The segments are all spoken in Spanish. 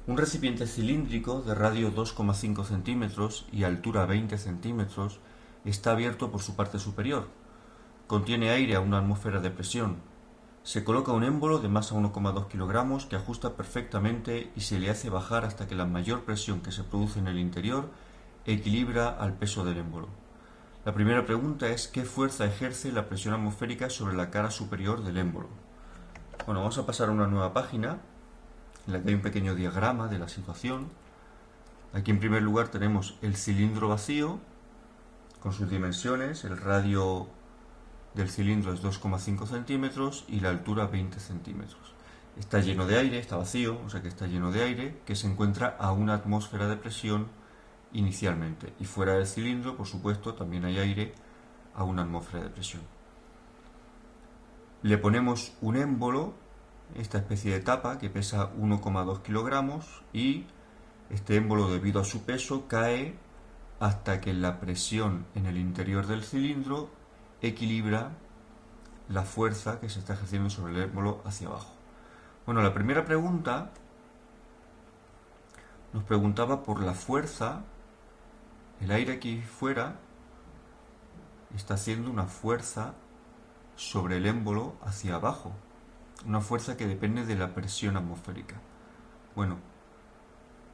Un recipiente cilíndrico de radio 2,5 centímetros y altura 20 centímetros está abierto por su parte superior. Contiene aire a una atmósfera de presión. Se coloca un émbolo de masa 1,2 kilogramos que ajusta perfectamente y se le hace bajar hasta que la mayor presión que se produce en el interior equilibra al peso del émbolo. La primera pregunta es ¿qué fuerza ejerce la presión atmosférica sobre la cara superior del émbolo? Bueno, vamos a pasar a una nueva página en la que hay un pequeño diagrama de la situación. Aquí en primer lugar tenemos el cilindro vacío con sus dimensiones. El radio del cilindro es 2,5 centímetros y la altura 20 centímetros. Está lleno de aire, está vacío, o sea que está lleno de aire que se encuentra a una atmósfera de presión inicialmente. Y fuera del cilindro, por supuesto, también hay aire a una atmósfera de presión. Le ponemos un émbolo, esta especie de tapa que pesa 1,2 kilogramos, y este émbolo, debido a su peso, cae hasta que la presión en el interior del cilindro equilibra la fuerza que se está ejerciendo sobre el émbolo hacia abajo. Bueno, la primera pregunta nos preguntaba por la fuerza. El aire aquí fuera está haciendo una fuerza sobre el émbolo hacia abajo, una fuerza que depende de la presión atmosférica. Bueno,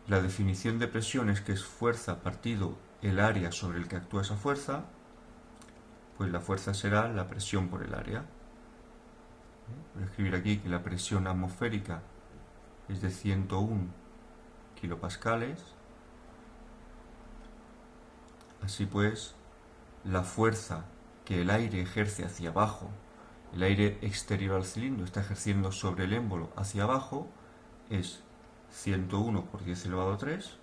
la definición de presión es que es fuerza partido el área sobre el que actúa esa fuerza, pues la fuerza será la presión por el área. Voy a escribir aquí que la presión atmosférica es de 101 kilopascales. Así pues, la fuerza que el aire ejerce hacia abajo, el aire exterior al cilindro está ejerciendo sobre el émbolo hacia abajo, es 101 por 10 elevado a 3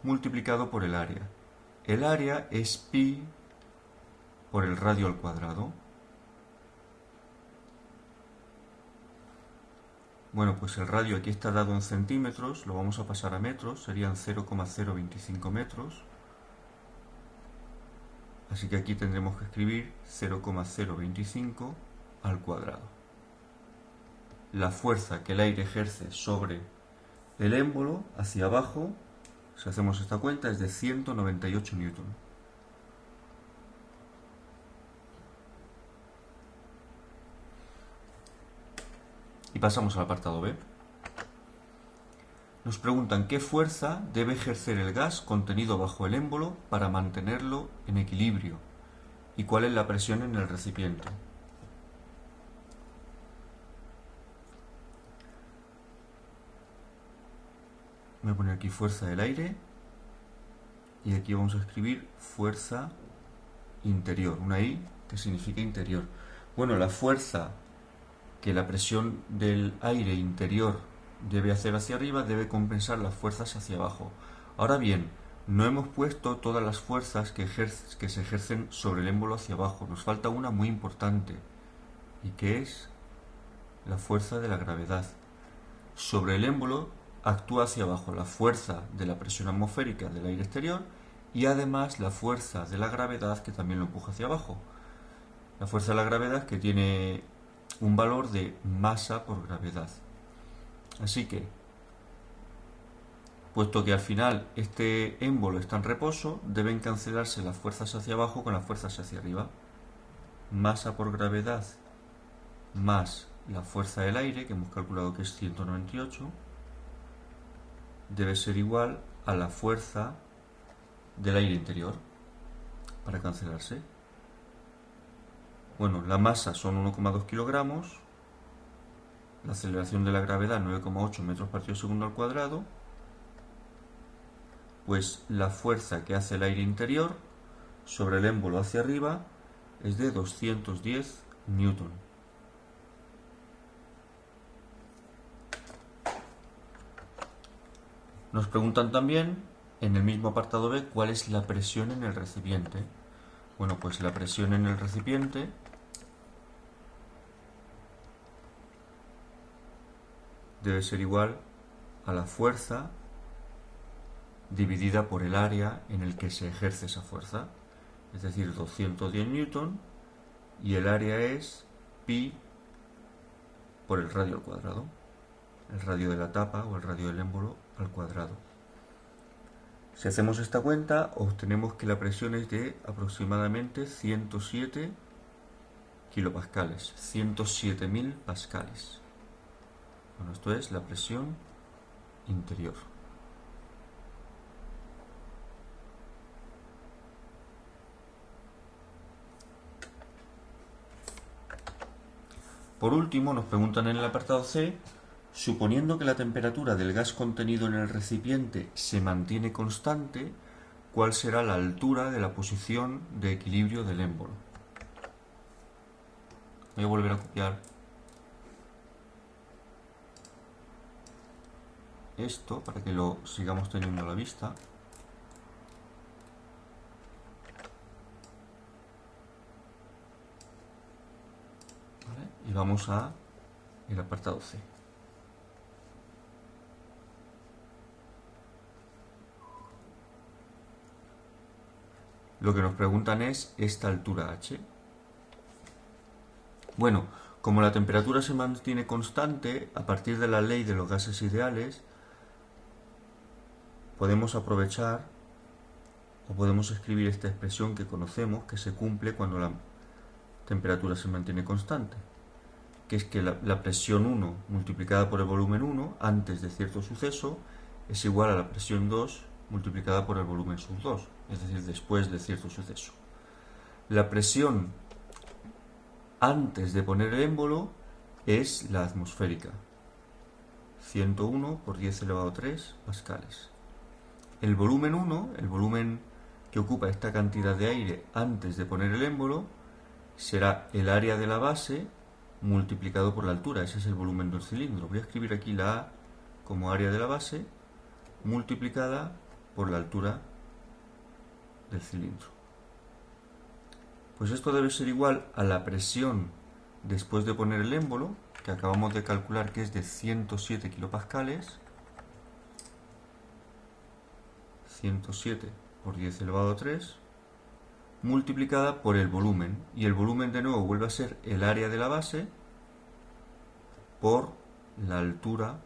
multiplicado por el área. El área es pi por el radio al cuadrado. Bueno, pues el radio aquí está dado en centímetros, lo vamos a pasar a metros, serían 0,025 metros. Así que aquí tendremos que escribir 0,025 al cuadrado. La fuerza que el aire ejerce sobre el émbolo hacia abajo, si hacemos esta cuenta, es de 198 newton. Y pasamos al apartado B. Nos preguntan qué fuerza debe ejercer el gas contenido bajo el émbolo para mantenerlo en equilibrio y cuál es la presión en el recipiente. Voy a poner aquí fuerza del aire y aquí vamos a escribir fuerza interior, una I que significa interior. Bueno, la fuerza que la presión del aire interior debe hacer hacia arriba debe compensar las fuerzas hacia abajo. Ahora bien, no hemos puesto todas las fuerzas que se ejercen sobre el émbolo hacia abajo. Nos falta una muy importante, y que es la fuerza de la gravedad. Sobre el émbolo actúa hacia abajo la fuerza de la presión atmosférica del aire exterior y además la fuerza de la gravedad que también lo empuja hacia abajo. La fuerza de la gravedad que tiene un valor de masa por gravedad. Así que, puesto que al final este émbolo está en reposo, deben cancelarse las fuerzas hacia abajo con las fuerzas hacia arriba. Masa por gravedad más la fuerza del aire, que hemos calculado que es 198, debe ser igual a la fuerza del aire interior, para cancelarse. Bueno, la masa son 1,2 kilogramos, la aceleración de la gravedad 9,8 metros partido segundo al cuadrado, pues la fuerza que hace el aire interior sobre el émbolo hacia arriba es de 210 newton. Nos preguntan también, en el mismo apartado B, cuál es la presión en el recipiente. Bueno, pues la presión en el recipiente debe ser igual a la fuerza dividida por el área en el que se ejerce esa fuerza, es decir, 210 newton, y el área es pi por el radio al cuadrado. el radio de la tapa o el radio del émbolo al cuadrado. Si hacemos esta cuenta, obtenemos que la presión es de aproximadamente 107 kilopascales, 107.000 pascales. Bueno, esto es la presión interior. Por último, nos preguntan en el apartado C, suponiendo que la temperatura del gas contenido en el recipiente se mantiene constante, ¿cuál será la altura de la posición de equilibrio del émbolo? Voy a volver a copiar esto para que lo sigamos teniendo a la vista. ¿Vale? Y vamos a el apartado C. Lo que nos preguntan es esta altura h. Bueno, como la temperatura se mantiene constante, a partir de la ley de los gases ideales, podemos aprovechar o podemos escribir esta expresión que conocemos, que se cumple cuando la temperatura se mantiene constante, que es que la presión 1 multiplicada por el volumen 1 antes de cierto suceso es igual a la presión 2 multiplicada por el volumen sub 2, es decir, después de cierto suceso. La presión antes de poner el émbolo es la atmosférica, 101 por 10 elevado a 3 pascales. El volumen 1, el volumen que ocupa esta cantidad de aire antes de poner el émbolo, será el área de la base multiplicado por la altura. Ese es el volumen del cilindro. Voy a escribir aquí la A como área de la base multiplicada por la altura del cilindro. Pues esto debe ser igual a la presión después de poner el émbolo, que acabamos de calcular que es de 107 kilopascales. 107 por 10 elevado a 3 multiplicada por el volumen, y el volumen de nuevo vuelve a ser el área de la base por la altura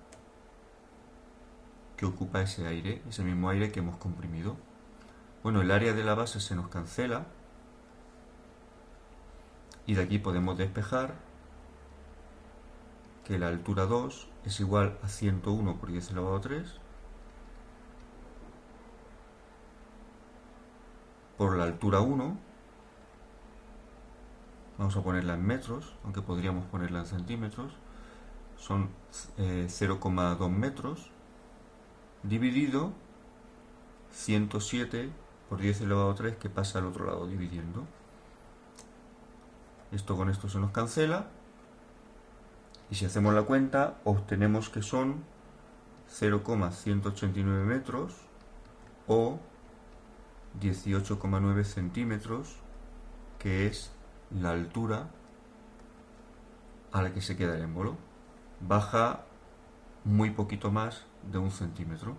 que ocupa ese aire, ese mismo aire que hemos comprimido. Bueno, el área de la base se nos cancela y de aquí podemos despejar que la altura 2 es igual a 101 por 10 elevado a 3 por la altura 1, vamos a ponerla en metros, aunque podríamos ponerla en centímetros, son 0,2 metros, dividido 107 por 10 elevado a 3, que pasa al otro lado dividiendo. Esto con esto se nos cancela, y si hacemos la cuenta, obtenemos que son 0,189 metros o 18,9 centímetros, que es la altura a la que se queda el émbolo. Baja muy poquito más de 1 centímetro.